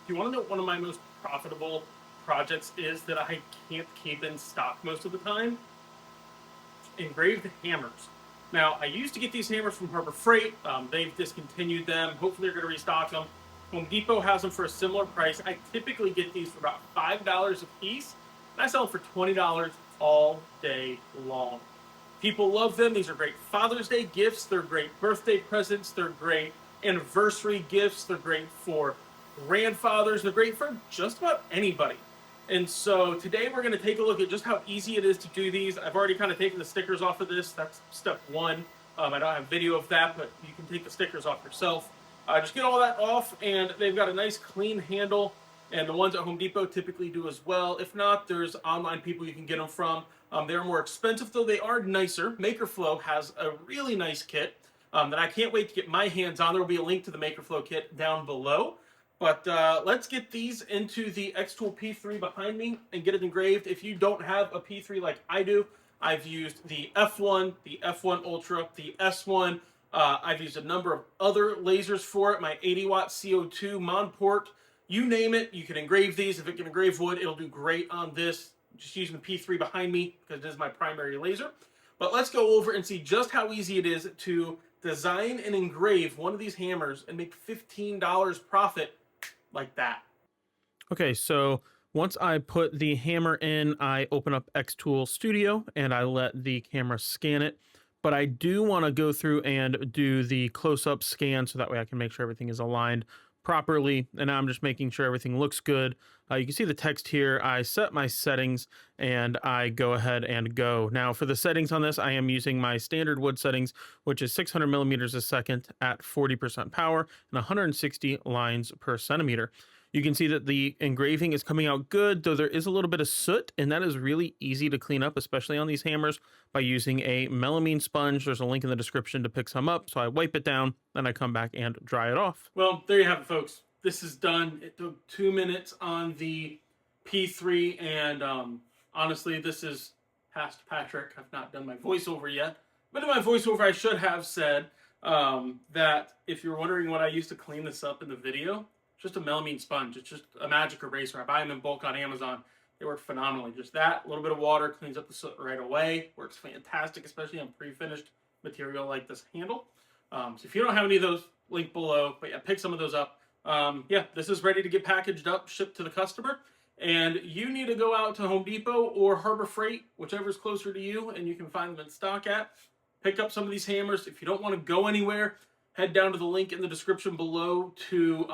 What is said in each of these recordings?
you want to know what one of my most profitable projects is that I can't keep in stock most of the time? Engraved hammers. Now, I used to get these hammers from Harbor Freight. They've discontinued them. Hopefully, they're going to restock them. Home Depot has them for a similar price. I typically get these for about $5 a piece, and I sell them for $20 all day long. People love them. These are great Father's Day gifts. They're great birthday presents. They're great anniversary gifts. They're great for grandfathers. They're great for just about anybody. And so today we're going to take a look at just how easy it is to do these. I've already kind of taken the stickers off of this. That's step one. I don't have video of that, but you can take the stickers off yourself. Just get all that off, and they've got a nice clean handle, and the ones at Home Depot typically do as well. If not, there's online people you can get them from. They're more expensive, though they are nicer. MakerFlow has a really nice kit that I can't wait to get my hands on. There will be a link to the MakerFlow kit down below. But let's get these into the xTool P3 behind me and get it engraved. If you don't have a P3 like I do, I've used the F1, the F1 Ultra, the S1. I've used a number of other lasers for it. My 80-watt CO2 Mon port, you name it, you can engrave these. If it can engrave wood, it'll do great on this. Just using the P3 behind me because it is my primary laser. But let's go over and see just how easy it is to design and engrave one of these hammers and make $15 profit like that. Okay, so once I put the hammer in, I open up xTool Studio and I let the camera scan it. But I do want to go through and do the close-up scan so that way I can make sure everything is aligned properly. And now I'm just making sure everything looks good. You can see the text here. I set my settings and I go ahead and go. Now for the settings on this, I am using my standard wood settings, which is 600 millimeters a second at 40% power and 160 lines per centimeter. You can see that the engraving is coming out good, though there is a little bit of soot, and that is really easy to clean up, especially on these hammers, by using a melamine sponge. There's a link in the description to pick some up. So I wipe it down, then I come back and dry it off. Well, there you have it, folks. This is done. It took 2 minutes on the P3, and honestly, this is past Patrick. I've not done my voiceover yet. But in my voiceover, I should have said that if you're wondering what I used to clean this up in the video, just a melamine sponge. It's just a magic eraser. I buy them in bulk on Amazon. They work phenomenally. Just that, a little bit of water cleans up the soot right away. Works fantastic, especially on pre-finished material like this handle. So if you don't have any of those, link below. But yeah, pick some of those up. Yeah, this is ready to get packaged up, shipped to the customer. And you need to go out to Home Depot or Harbor Freight, whichever is closer to you, and you can find them in stock at. Pick up some of these hammers. If you don't want to go anywhere, head down to the link in the description below to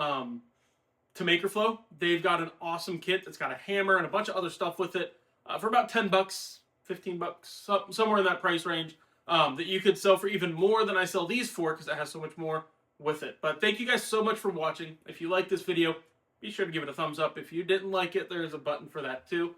MakerFlow. They've got an awesome kit that's got a hammer and a bunch of other stuff with it for about 10 bucks, 15 bucks, somewhere in that price range that you could sell for even more than I sell these for because it has so much more with it. But thank you guys so much for watching. If you like this video, be sure to give it a thumbs up. If you didn't like it, there's a button for that too.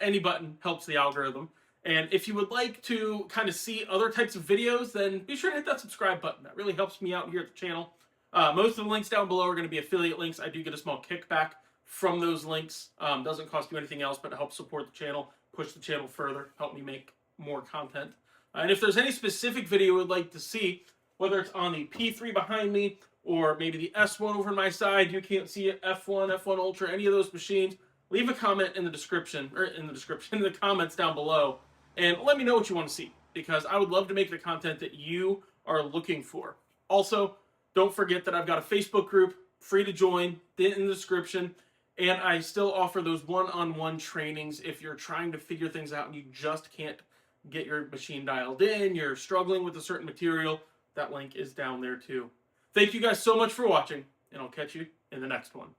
Any button helps the algorithm. And if you would like to kind of see other types of videos, then be sure to hit that subscribe button. That really helps me out here at the channel. Most of the links down below are going to be affiliate links. I do get a small kickback from those links. Doesn't cost you anything else, but it helps support the channel, push the channel further, help me make more content. And if there's any specific video you would like to see, whether it's on the P3 behind me or maybe the S1 over on my side, you can't see it, F1, F1 Ultra, any of those machines, leave a comment in the description, or in the comments down below, and let me know what you want to see, because I would love to make the content that you are looking for. Also, don't forget that I've got a Facebook group, free to join, in the description, and I still offer those one-on-one trainings if you're trying to figure things out and you just can't get your machine dialed in, you're struggling with a certain material, that link is down there too. Thank you guys so much for watching, and I'll catch you in the next one.